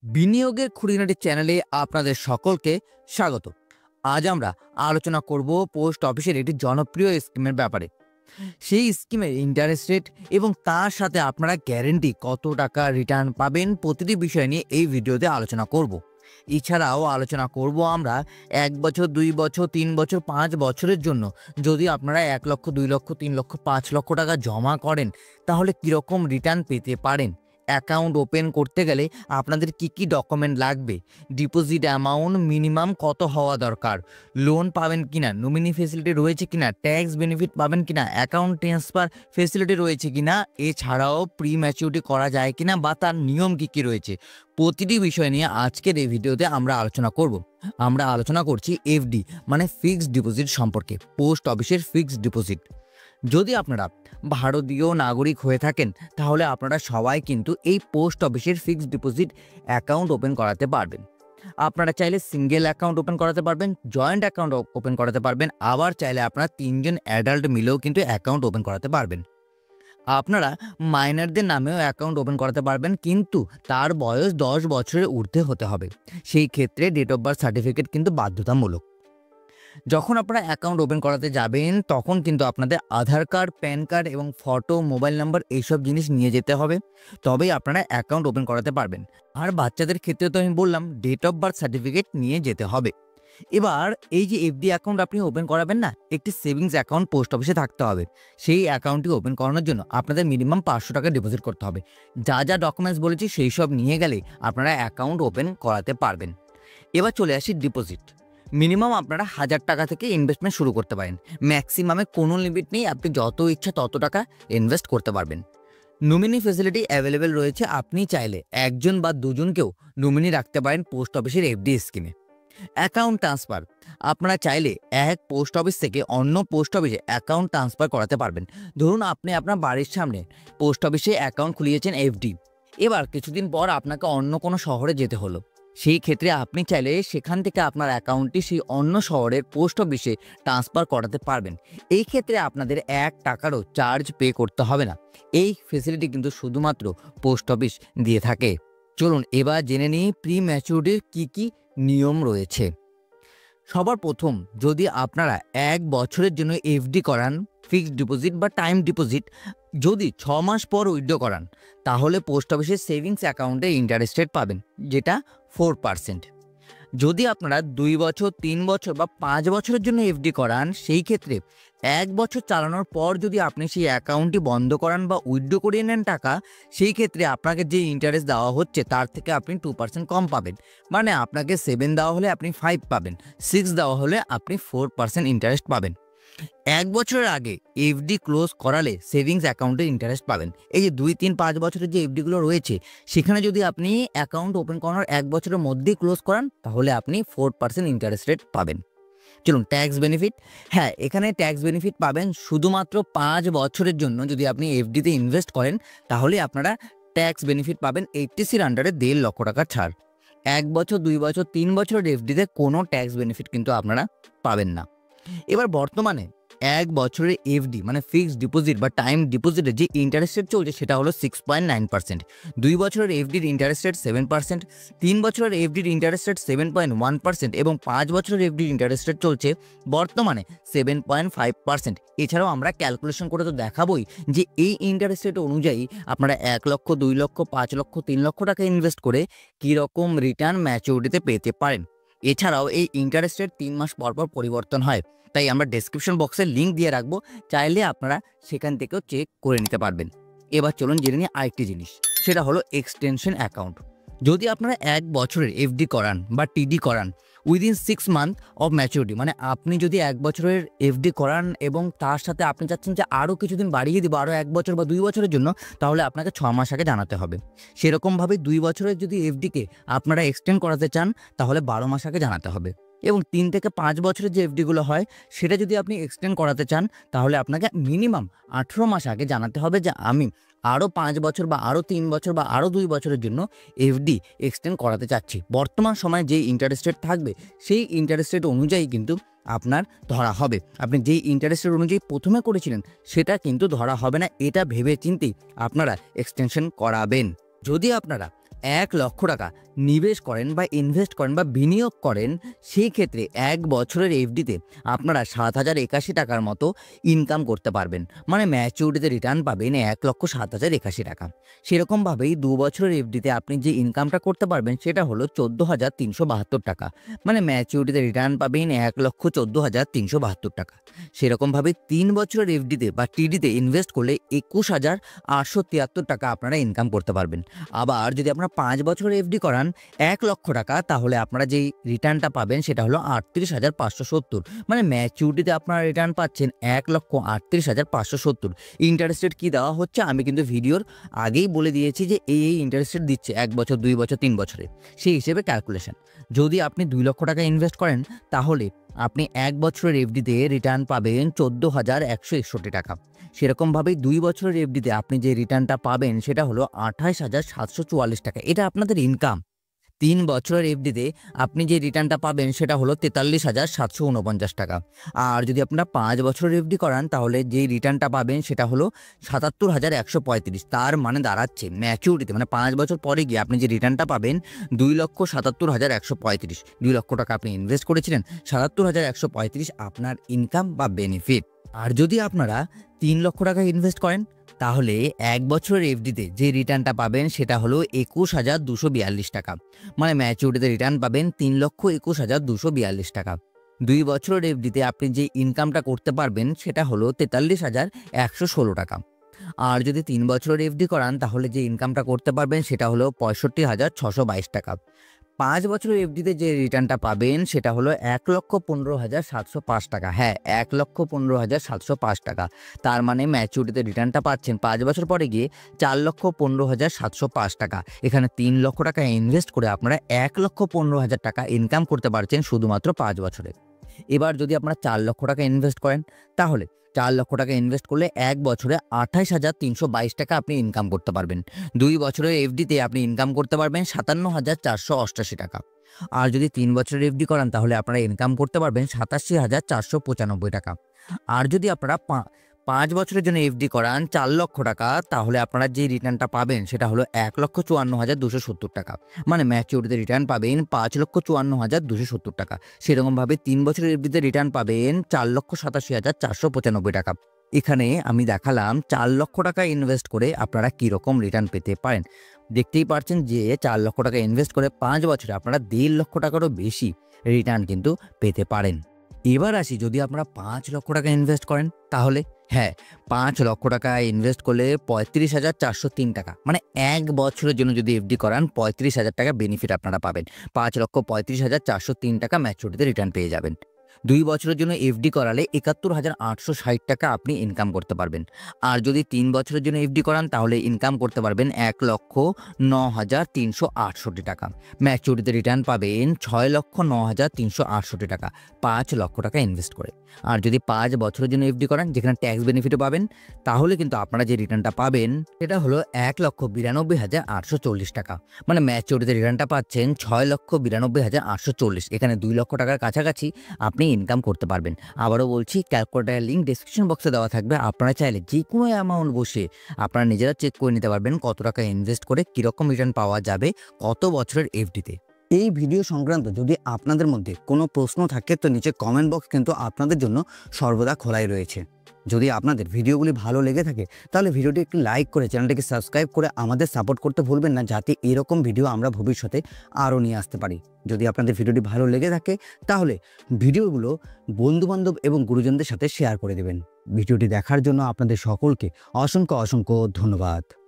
বিনিয়োগের খুঁটিনাটি চ্যানেলে আপনাদের সকলকে স্বাগত। আজ আমরা আলোচনা করব পোস্ট অফিসের একটি জনপ্রিয় স্কিমের ব্যাপারে। সেই স্কিমের ইন্টারেস্ট রেট এবং তার সাথে আপনারা গ্যারেন্টি কত টাকা রিটার্ন পাবেন প্রতিটি বিষয় নিয়ে এই ভিডিওতে আলোচনা করব। এছাড়াও আলোচনা করব আমরা 1 বছর, 2 বছর, 3 বছর, 5 বছরের জন্য যদি আপনারা 1 লক্ষ, 2 লক্ষ, 3 লক্ষ, 5 লক্ষ টাকা জমা করেন তাহলে কীরকম রিটার্ন পেতে পারেন। অ্যাকাউন্ট ওপেন করতে গেলে আপনাদের কি ডকুমেন্ট লাগবে, ডিপোজিট অ্যামাউন্ট মিনিমাম কত হওয়া দরকার, লোন পাবেন কিনা, নমিনি ফেসিলিটি রয়েছে কিনা, ট্যাক্স বেনিফিট পাবেন কিনা, অ্যাকাউন্ট ট্রান্সফার ফেসিলিটি রয়েছে কিনা, এছাড়াও প্রি ম্যাচুরিটি করা যায় কিনা বা তার নিয়ম কি রয়েছে, প্রতিটি বিষয় নিয়ে আজকের এই ভিডিওতে আমরা আলোচনা করব। আমরা আলোচনা করছি এফডি মানে ফিক্সড ডিপোজিট সম্পর্কে, পোস্ট অফিসের ফিক্সড ডিপোজিট। যদি আপনারা ভারতীয় নাগরিক হয়ে থাকেন তাহলে আপনারা সবাই কিন্তু এই পোস্ট অফিসের ফিক্সড ডিপোজিট অ্যাকাউন্ট ওপেন করাতে পারবেন। আপনারা চাইলে সিঙ্গেল অ্যাকাউন্ট ওপেন করাতে পারবেন, জয়েন্ট অ্যাকাউন্ট ওপেন করাতে পারবেন, আবার চাইলে আপনারা 3 জন অ্যাডাল্ট মিলেও কিন্তু অ্যাকাউন্ট ওপেন করাতে পারবেন। আপনারা মাইনরদের নামেও অ্যাকাউন্ট ওপেন করাতে পারবেন, কিন্তু তার বয়স 10 বছরের ঊর্ধ্বে হতে হবে। সেই ক্ষেত্রে ডেট অফ বার্থ সার্টিফিকেট কিন্তু বাধ্যতামূলক। যখন আপনারা অ্যাকাউন্ট ওপেন করাতে যাবেন তখন কিন্তু আপনাদের আধার কার্ড, প্যান কার্ড এবং ফটো, মোবাইল নাম্বার এইসব জিনিস নিয়ে যেতে হবে, তবেই আপনারা অ্যাকাউন্ট ওপেন করাতে পারবেন। আর বাচ্চাদের ক্ষেত্রে তো আমি বললাম ডেট অফ বার্থ সার্টিফিকেট নিয়ে যেতে হবে। এবার এই যে এফডি অ্যাকাউন্ট আপনি ওপেন করাবেন না, একটি সেভিংস অ্যাকাউন্ট পোস্ট অফিসে থাকতে হবে। সেই অ্যাকাউন্টটি ওপেন করানোর জন্য আপনাদের মিনিমাম 500 টাকা ডিপোজিট করতে হবে। যা যা ডকুমেন্টস বলেছি সেই সব নিয়ে গেলে আপনারা অ্যাকাউন্ট ওপেন করাতে পারবেন। এবার চলে আসি ডিপোজিট। মিনিমাম আপনারা 1000 টাকা থেকে ইনভেস্টমেন্ট শুরু করতে পারেন। ম্যাক্সিমামে কোনো লিমিট নেই, আপনি যত ইচ্ছা তত টাকা ইনভেস্ট করতে পারবেন। নমিনি ফেসিলিটি অ্যাভেলেবেল রয়েছে, আপনি চাইলে 1 জন বা 2 জনকেও নমিনি রাখতে পারেন পোস্ট অফিসের এফডি স্কিমে। অ্যাকাউন্ট ট্রান্সফার, আপনারা চাইলে এক পোস্ট অফিস থেকে অন্য পোস্ট অফিসে অ্যাকাউন্ট ট্রান্সফার করাতে পারবেন। ধরুন আপনি আপনার বাড়ির সামনে পোস্ট অফিসে অ্যাকাউন্ট খুলিয়েছেন এফডি, এবার কিছুদিন পর আপনাকে অন্য কোনো শহরে যেতে হলো। সেই ক্ষেত্রে আপনি চাইলে সেখান থেকে আপনার অ্যাকাউন্টটি সেই অন্য শহরের পোস্ট অফিসে ট্রান্সফার করাতে পারবেন। এই ক্ষেত্রে আপনাদের 1 টাকারও চার্জ পে করতে হবে না। এই ফেসিলিটি কিন্তু শুধুমাত্র পোস্ট অফিস দিয়ে থাকে। চলুন এবার জেনে নিই প্রি ম্যাচুরিটির কী নিয়ম রয়েছে। সবার প্রথম, যদি আপনারা 1 বছরের জন্য এফডি করান, ফিক্সড ডিপোজিট বা টাইম ডিপোজিট, যদি 6 মাস পর উইথড্র করান তাহলে পোস্ট অফিসের সেভিংস অ্যাকাউন্টে ইন্টারেস্ট রেট পাবেন, যেটা 4%। যদি আপনারা 2 বছর, 3 বছর বা 5 বছরের জন্য এফডি করান, সেই ক্ষেত্রে 1 বছর চালানোর পর যদি আপনি সেই অ্যাকাউন্টটি বন্ধ করান বা উইথড্র করিয়ে নেন টাকা, সেই ক্ষেত্রে আপনাকে যে ইন্টারেস্ট দেওয়া হচ্ছে তার থেকে আপনি 2% কম পাবেন। মানে আপনাকে 7 দেওয়া হলে আপনি 5 পাবেন, 6 দেওয়া হলে আপনি 4% ইন্টারেস্ট পাবেন। 1 বছরের আগে এফডি ক্লোজ করালে সেভিংস অ্যাকাউন্টের ইন্টারেস্ট পাবেন। এই যে 2, 3, 5 বছরের যে এফডিগুলো রয়েছে সেখানে যদি আপনি অ্যাকাউন্ট ওপেন করানোর 1 বছরের মধ্যেই ক্লোজ করান তাহলে আপনি 4% ইন্টারেস্ট রেট পাবেন। চলুন ট্যাক্স বেনিফিট, হ্যাঁ এখানে ট্যাক্স বেনিফিট পাবেন শুধুমাত্র 5 বছরের জন্য। যদি আপনি এফডিতে ইনভেস্ট করেন তাহলে আপনারা ট্যাক্স বেনিফিট পাবেন 80সির আন্ডারে 1.5 লক্ষ টাকার ছাড়। 1 বছর, 2 বছর, 3 বছরের এফডিতে কোনো ট্যাক্স বেনিফিট কিন্তু আপনারা পাবেন না। এবার বর্তমানে 1 বছরের এফডি মানে ফিক্সড ডিপোজিট বা টাইম ডিপোজিটের যে ইন্টারেস্ট রেট চলছে সেটা হলো 6.9%, 2 বছরের এফডির ইন্টারেস্ট রেট 7%, 3 বছরের এফডির ইন্টারেস্ট রেট 7.1% এবং 5 বছরের এফডির ইন্টারেস্ট রেট চলছে বর্তমানে 7.5%। এছাড়াও আমরা ক্যালকুলেশন করে তো দেখাবোই যে এই ইন্টারেস্ট রেট অনুযায়ী আপনারা 1 লক্ষ, 2 লক্ষ, 5 লক্ষ, 3 লক্ষ টাকা ইনভেস্ট করে কীরকম রিটার্ন ম্যাচুরিটিতে পেতে পারেন। এছাড়াও এই ইন্টারেস্ট রেট 3 মাস পর পর পরিবর্তন হয়, তাই আমরা ডেসক্রিপশন বক্সে লিঙ্ক দিয়ে রাখবো, চাইলে আপনারা সেখান থেকেও চেক করে নিতে পারবেন। এবার চলুন জেনে নিই আরেকটি জিনিস, সেটা হলো এক্সটেনশন অ্যাকাউন্ট। যদি আপনারা 1 বছরের এফডি করান বা টিডি করান উইদিন 6 মান্থ অফ ম্যাচুরিটি, মানে আপনি যদি 1 বছরের এফডি করান এবং তার সাথে আপনি চাচ্ছেন যে আরও কিছুদিন বাড়িয়ে দিব আরও 1 বছর বা 2 বছরের জন্য, তাহলে আপনাকে 6 মাস আগে জানাতে হবে। সেরকমভাবে 2 বছরের যদি এফডিকে আপনারা এক্সটেন্ড করাতে চান তাহলে 12 মাস আগে জানাতে হবে। এবং 3 থেকে 5 বছরের যে এফডিগুলো হয় সেটা যদি আপনি এক্সটেন্ড করাতে চান তাহলে আপনাকে মিনিমাম 18 মাস আগে জানাতে হবে যে আমি আরও 5 বছর বা আরও 3 বছর বা আরও 2 বছরের জন্য এফডি এক্সটেন্ড করাতে চাচ্ছি। বর্তমান সময়ে যে ইন্টারেস্ট রেট থাকবে সেই ইন্টারেস্ট রেট অনুযায়ী কিন্তু আপনার ধরা হবে। আপনি যেই ইন্টারেস্ট রেট অনুযায়ী প্রথমে করেছিলেন সেটা কিন্তু ধরা হবে না, এটা ভেবে চিন্তেই আপনারা এক্সটেনশন করাবেন। যদি আপনারা 1 লক্ষ টাকা নিবেশ করেন বা ইনভেস্ট করেন বা বিনিয়োগ করেন, সেই ক্ষেত্রে ১ বছরের এফডিতে আপনারা ৭,০৮১ টাকার মতো ইনকাম করতে পারবেন। মানে ম্যাচিউরিটিতে রিটার্ন পাবেন ১,০৭,০৮১ টাকা। সেরকমভাবেই ২ বছরের এফডিতে আপনি যে ইনকামটা করতে পারবেন সেটা হলো ১৪,৩৭২ টাকা। মানে ম্যাচিউরিটিতে রিটার্ন পাবেন ১,১৪,৩৭২ টাকা। সেরকমভাবে ৩ বছরের এফডিতে বা টিডিতে ইনভেস্ট করলে ২১,৮৭৩ টাকা আপনারা ইনকাম করতে পারবেন। আবার যদি আপনারা ৫ বছরের এফডি করান ১,০০,০০০ টাকা, তাহলে আপনারা যেই রিটার্নটা পাবেন সেটা হলো ৩৮,৫৭০। মানে ম্যাচিউরিটিতে আপনারা রিটার্ন পাচ্ছেন ১,৩৮,৫৭০। ইন্টারেস্ট রেট কী দেওয়া হচ্ছে আমি কিন্তু ভিডিওর আগেই বলে দিয়েছি যে এই ইন্টারেস্ট রেট দিচ্ছে ১ বছর, ২ বছর, ৩ বছরে, সেই হিসেবে ক্যালকুলেশন। যদি আপনি ২,০০,০০০ টাকা ইনভেস্ট করেন তাহলে আপনি ১ বছরের এফডিতে রিটার্ন পাবেন ১৪,১৬১ টাকা। সেরকমভাবেই ২ বছরের এফডিতে আপনি যে রিটার্নটা পাবেন সেটা হলো ২৮,৭৪৪ টাকা। এটা আপনাদের ইনকাম। ৩ বছরের এফডিতে আপনি যে রিটার্নটা পাবেন সেটা হলো ৪৩,৭৪৯ টাকা। আর যদি আপনারা ৫ বছরের এফডি করান তাহলে যেই রিটার্নটা পাবেন সেটা হলো ৭৭,১৩৫। তার মানে দাঁড়াচ্ছে ম্যাচিউরিটিতে মানে ৫ বছর পরে গিয়ে আপনি যে রিটার্নটা পাবেন ২,৭৭,১৩৫। ২,০০,০০০ টাকা আপনি ইনভেস্ট করেছিলেন, ৭৭,১৩৫ আপনার ইনকাম বা বেনিফিট। আর যদি আপনারা ৩,০০,০০০ টাকা ইনভেস্ট করেন তাহলে ১ বছরের এফডিতে যে রিটার্নটা পাবেন সেটা হলো ২১,২৪২ টাকা। মানে ম্যাচিউরিটিতে রিটার্ন পাবেন ৩,২১,২৪২ টাকা। ২ বছরের এফডিতে আপনি যে ইনকামটা করতে পারবেন সেটা হলো ৪৩,১১৬ টাকা। আর যদি ৩ বছরের এফডি করান তাহলে যে ইনকামটা করতে পারবেন সেটা হলো ৬৫,৬২২ টাকা। ৫ বছরের এফডিতে যে রিটার্নটা পাবেন সেটা হলো ১,১৫,৭০৫ টাকা। হ্যাঁ, ১,১৫,৭০৫ টাকা। তার মানে ম্যাচিউরিটিতে রিটার্নটা পাচ্ছেন ৫ বছর পরে গিয়ে ৪,১৫,৭০৫ টাকা। এখানে ৩,০০,০০০ টাকা ইনভেস্ট করে আপনারা ১,১৫,০০০ টাকা ইনকাম করতে পারছেন শুধুমাত্র ৫ বছরে। এবার যদি আপনারা ৪,০০,০০০ টাকা ইনভেস্ট করেন তাহলে ৪,০০,০০০ টাকা ইনভেস্ট করলে ১ বছরে ২৮,৩২২ টাকা আপনি ইনকাম করতে পারবেন। ২ বছরের এফডিতে আপনি ইনকাম করতে পারবেন ৫৭,৪৮৮ টাকা। আর যদি ৩ বছরের এফডি করান তাহলে আপনারা ইনকাম করতে পারবেন ৮৭,৪৯৫ টাকা। আর যদি আপনারা ৫ বছরের জন্য এফডি করান ৪,০০,০০০ টাকা তাহলে আপনারা যে রিটার্নটা পাবেন সেটা হলো ১,৫৪,২৭০ টাকা। মানে ম্যাচিউরিটিতে রিটার্ন পাবেন ৫,৫৪,২৭০ টাকা। সেরকমভাবে ৩ বছরের এফডিতে রিটার্ন পাবেন ৪,৮৭,৪৯৫ টাকা। এখানে আমি দেখালাম ৪,০০,০০০ টাকা ইনভেস্ট করে আপনারা কীরকম রিটার্ন পেতে পারেন। দেখতেই পাচ্ছেন যে ৪,০০,০০০ টাকা ইনভেস্ট করে ৫ বছরে আপনারা ১,৫ লক্ষ টাকারও বেশি রিটার্ন কিন্তু পেতে পারেন। এবার আসি যদি আপনারা ৫,০০,০০০ টাকা ইনভেস্ট করেন তাহলে হ্যাঁ, ৫,০০,০০০ টাকা ইনভেস্ট করলে ৩৫,৪০৩ টাকা। মানে ১ বছরের জন্য যদি এফডি করান ৩৫,০০০ টাকা বেনিফিট আপনারা পাবেন। ৫,৩৫,৪০৩ টাকা ম্যাচিউরিটিতে রিটার্ন পেয়ে যাবেন। ২ বছরের জন্য এফডি করালে ৭১,৮৬০ টাকা আপনি ইনকাম করতে পারবেন। আর যদি ৩ বছরের জন্য এফডি করান তাহলে ইনকাম করতে পারবেন ১,০৯,৩৬৮ টাকা। ম্যাচিউরিটিতে রিটার্ন পাবেন ৬,০৯,৩৬৮ টাকা ৫,০০,০০০ টাকা ইনভেস্ট করে। আর যদি ৫ বছরের জন্য এফডি করান যেখানে ট্যাক্স বেনিফিটও পাবেন তাহলে কিন্তু আপনারা যে রিটার্নটা পাবেন সেটা হলো ১,৯২,৮৪০ টাকা। মানে ম্যাচিউরিটিতে রিটার্নটা পাচ্ছেন ৬,৯২,৮৪০। এখানে ২,০০,০০০ টাকার কাছাকাছি আপনি ইনকাম করতে পারবেন। আবারও বলছি ক্যালকুলেটারের লিঙ্ক ডেসক্রিপশন বক্সে দেওয়া থাকবে। আপনারা চাইলে যে কোনো অ্যামাউন্ট বসে আপনারা নিজেরা চেক করে নিতে পারবেন কত টাকা ইনভেস্ট করে কীরকম রিটার্ন পাওয়া যাবে কত বছরের এফডিতে। এই ভিডিও সংক্রান্ত যদি আপনাদের মধ্যে কোনো প্রশ্ন থাকে তো নিচে কমেন্ট বক্স কিন্তু আপনাদের জন্য সর্বদা খোলাই রয়েছে। যদি আপনাদের ভিডিওগুলি ভালো লেগে থাকে তাহলে ভিডিওটি একটু লাইক করে চ্যানেলটিকে সাবস্ক্রাইব করে আমাদের সাপোর্ট করতে ভুলবেন না, যাতে এরকম ভিডিও আমরা ভবিষ্যতে আরও নিয়ে আসতে পারি। যদি আপনাদের ভিডিওটি ভালো লেগে থাকে তাহলে ভিডিওগুলো বন্ধুবান্ধব এবং গুরুজনদের সাথে শেয়ার করে দেবেন। ভিডিওটি দেখার জন্য আপনাদের সকলকে অসংখ্য ধন্যবাদ।